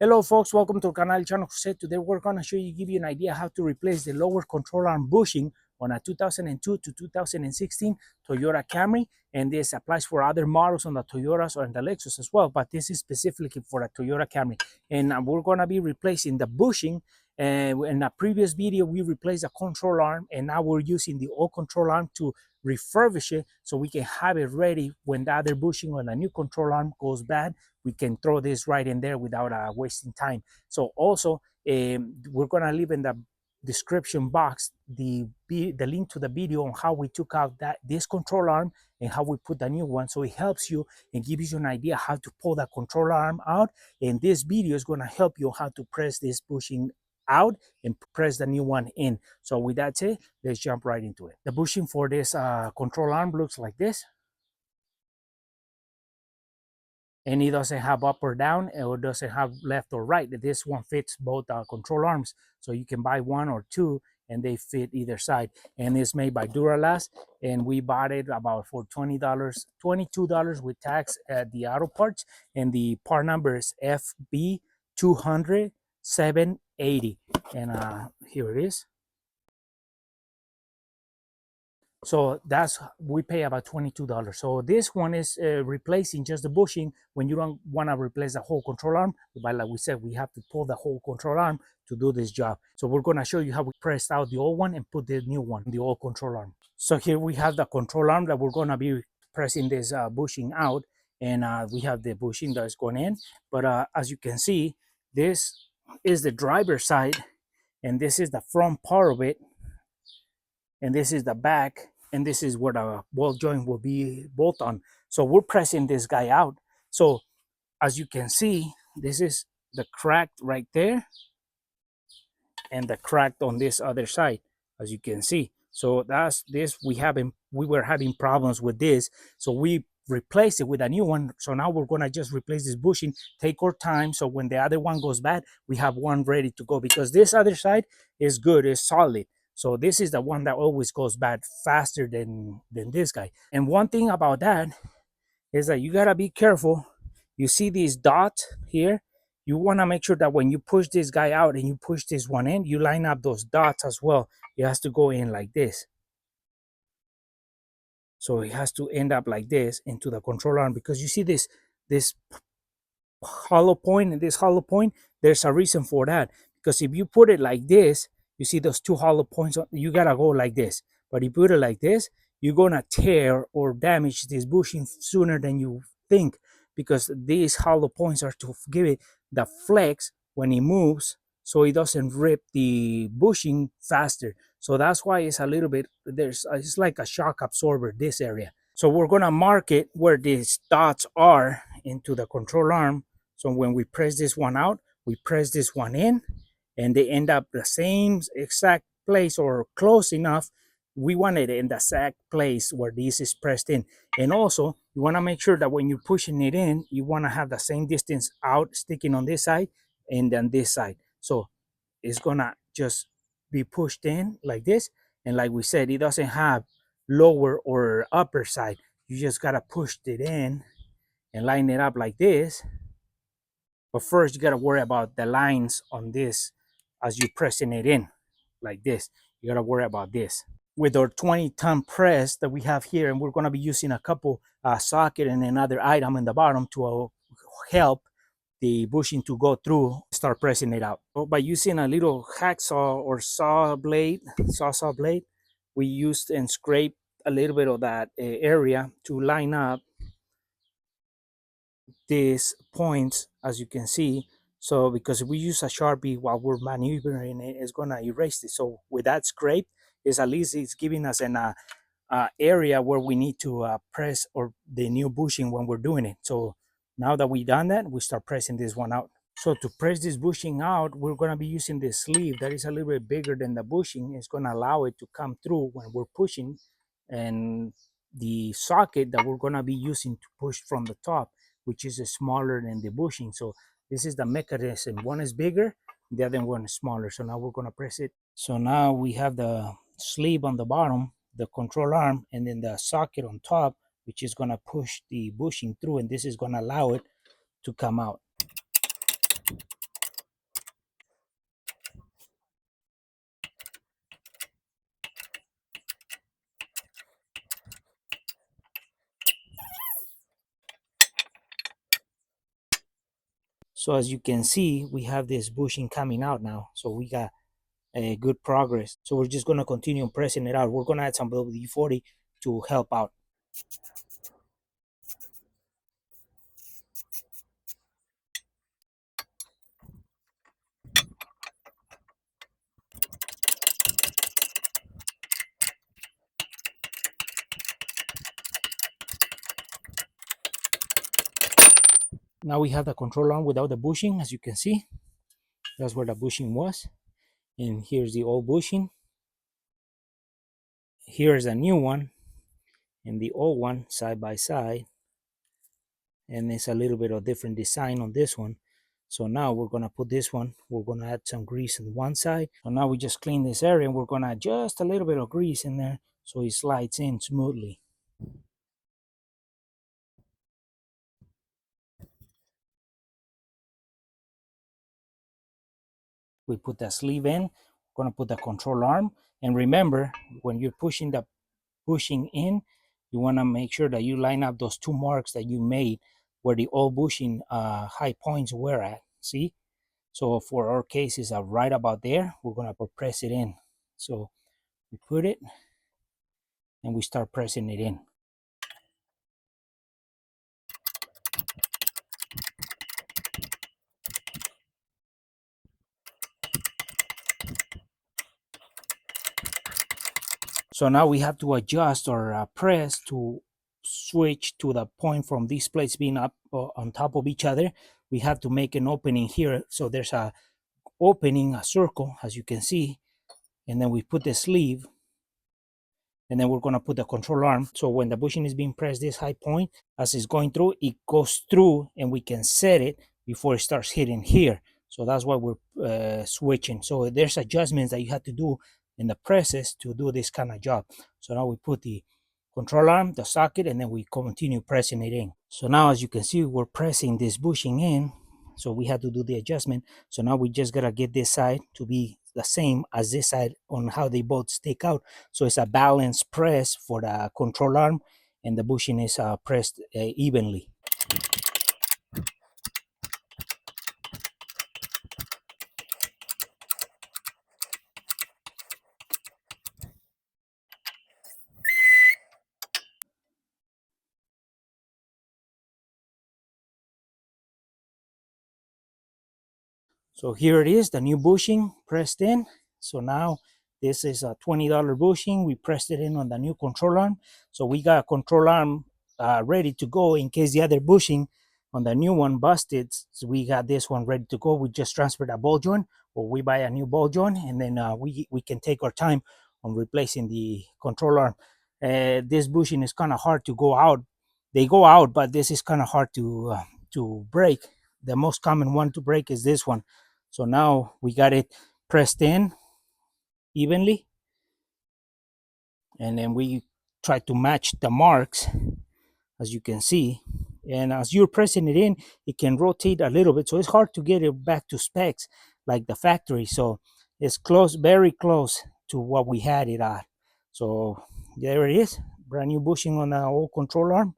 Hello folks, welcome to Canal Channel Jose. Today we're going to give you an idea how to replace the lower control arm bushing on a 2002 to 2016 Toyota Camry, and this applies for other models on the Toyotas or in the Lexus as well, but this is specifically for a Toyota Camry. And we're going to be replacing the bushing. In a previous video we replaced the control arm, and now we're using the old control arm to refurbish it so we can have it ready when the other bushing on a new control arm goes bad. We can throw this right in there without wasting time. So also we're gonna leave in the description box the link to the video on how we took out this control arm and how we put the new one, so it helps you and gives you an idea how to pull the control arm out. And this video is going to help you how to press this bushing out and press the new one in. So with that said, let's jump right into it. The bushing for this control arm looks like this, and it doesn't have up or down, or doesn't have left or right. This one fits both control arms, so you can buy one or two and they fit either side. And it's made by Duralast, and we bought it about for $20, $22 with tax at the auto parts, and the part number is FB200780, and here it is. So that's, we pay about $22. So this one is replacing just the bushing when you don't want to replace the whole control arm. But like we said, we have to pull the whole control arm to do this job. So we're going to show you how we pressed out the old one and put the new one, the old control arm. So here we have the control arm that we're going to be pressing this bushing out, and we have the bushing that's going in. But as you can see, this is the driver's side, and this is the front part of it, and this is the back, and this is where the ball joint will be bolt on. So we're pressing this guy out. So as you can see, this is the crack right there and the crack on this other side, as you can see. So that's this. We were having problems with this, so we replaced it with a new one. So now we're gonna just replace this bushing, take our time, so when the other one goes bad, we have one ready to go, because this other side is good, it's solid. So this is the one that always goes bad faster than this guy. And one thing about that is that you gotta be careful. You see these dots here? You wanna make sure that when you push this guy out and you push this one in, you line up those dots as well. It has to go in like this. So it has to end up like this into the control arm, because you see this hollow point and this hollow point. There's a reason for that, because if you put it like this, you see those two hollow points, you gotta go like this. But if you put it like this, you're gonna tear or damage this bushing sooner than you think, because these hollow points are to give it the flex when it moves, so it doesn't rip the bushing faster. So that's why it's a little bit, it's like a shock absorber, this area. So we're gonna mark it where these dots are into the control arm. So when we press this one out, we press this one in, and they end up the same exact place or close enough. We want it in the exact place where this is pressed in. And also, you want to make sure that when you're pushing it in, you want to have the same distance out sticking on this side and then this side. So it's gonna just be pushed in like this. And like we said, it doesn't have lower or upper side. You just gotta push it in and line it up like this. But first, you gotta worry about the lines on this as you're pressing it in like this. You gotta worry about this. With our 20-ton press that we have here, and we're gonna be using a couple socket and another item in the bottom to help the bushing to go through, start pressing it out. So by using a little hacksaw or saw blade, we used and scraped a little bit of that area to line up these points, as you can see. So because if we use a Sharpie while we're maneuvering it, it's gonna erase it. So with that scrape, is at least it's giving us an area where we need to press or the new bushing when we're doing it. So now that we've done that, we start pressing this one out. So to press this bushing out, we're gonna be using this sleeve that is a little bit bigger than the bushing. It's gonna allow it to come through when we're pushing, and the socket that we're gonna be using to push from the top, which is smaller than the bushing. So this is the mechanism. One is bigger, the other one is smaller. So now we're gonna press it. So now we have the sleeve on the bottom, the control arm, and then the socket on top, which is gonna push the bushing through, and this is gonna allow it to come out. So as you can see, we have this bushing coming out now. So we got a good progress. So we're just gonna continue pressing it out. We're gonna add some WD-40 to help out. Now we have the control arm without the bushing. As you can see, that's where the bushing was. And here's the old bushing. Here's a new one and the old one side by side. And it's a little bit of different design on this one. So now we're gonna put this one, we're gonna add some grease on one side. So now we just clean this area and we're gonna add just a little bit of grease in there so it slides in smoothly. We put the sleeve in, we're gonna put the control arm. And remember, when you're pushing the bushing in, you wanna make sure that you line up those two marks that you made where the old bushing high points were at, see? So for our case, it's right about there. We're gonna press it in. So we put it and we start pressing it in. So now we have to adjust or press to switch to the point from these plates being up on top of each other. We have to make an opening here. So there's a opening, a circle, as you can see, and then we put the sleeve, and then we're gonna put the control arm. So when the bushing is being pressed this high point, as it's going through, it goes through and we can set it before it starts hitting here. So that's why we're switching. So there's adjustments that you have to do in the presses to do this kind of job. So now we put the control arm, the socket, and then we continue pressing it in. So now as you can see, we're pressing this bushing in. So we had to do the adjustment. So now we just gotta get this side to be the same as this side on how they both stick out. So it's a balanced press for the control arm and the bushing is pressed evenly. So here it is, the new bushing pressed in. So now this is a $20 bushing. We pressed it in on the new control arm. So we got a control arm ready to go in case the other bushing on the new one busted. So we got this one ready to go. We just transferred a ball joint, or we buy a new ball joint, and then we can take our time on replacing the control arm. This bushing is kind of hard to go out. They go out, but this is kind of hard to break. The most common one to break is this one. So now we got it pressed in evenly, and then we try to match the marks, as you can see. And as you're pressing it in, it can rotate a little bit. So it's hard to get it back to specs like the factory. So it's close, very close to what we had it at. So there it is, brand new bushing on the old control arm,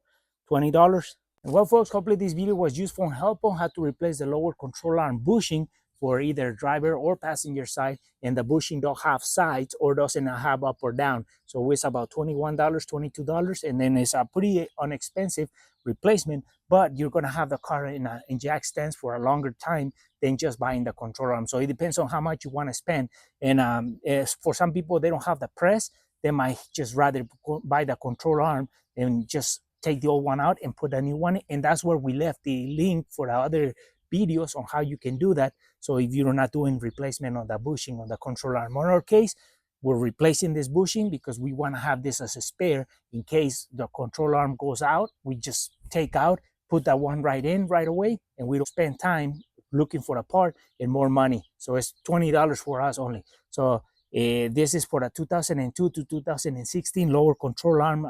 $20. And well, folks, hopefully this video was useful and helpful how to replace the lower control arm bushing for either driver or passenger side, and the bushing don't have sides or doesn't have up or down. So it's about $21, $22, and then it's a pretty inexpensive replacement, but you're gonna have the car in jack stands for a longer time than just buying the control arm. So it depends on how much you want to spend. And for some people, they don't have the press, they might just rather buy the control arm and just take the old one out and put a new one. And that's where we left the link for the other videos on how you can do that. So if you're not doing replacement on the bushing on the control arm, in our case, we're replacing this bushing because we want to have this as a spare in case the control arm goes out. We just take out, put that one right in right away, and we don't spend time looking for a part and more money. So it's $20 for us only. So this is for the 2002 to 2016 lower control arm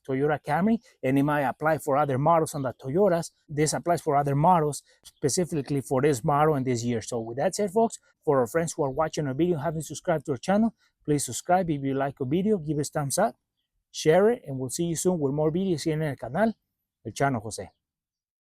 Toyota Camry, and it might apply for other models on the Toyotas. This applies for other models specifically for this model and this year. So with that said, folks, for our friends who are watching our video and haven't subscribed to our channel, please subscribe. If you like a video, give us thumbs up, share it, and we'll see you soon with more videos here en el canal, El Chano Jose.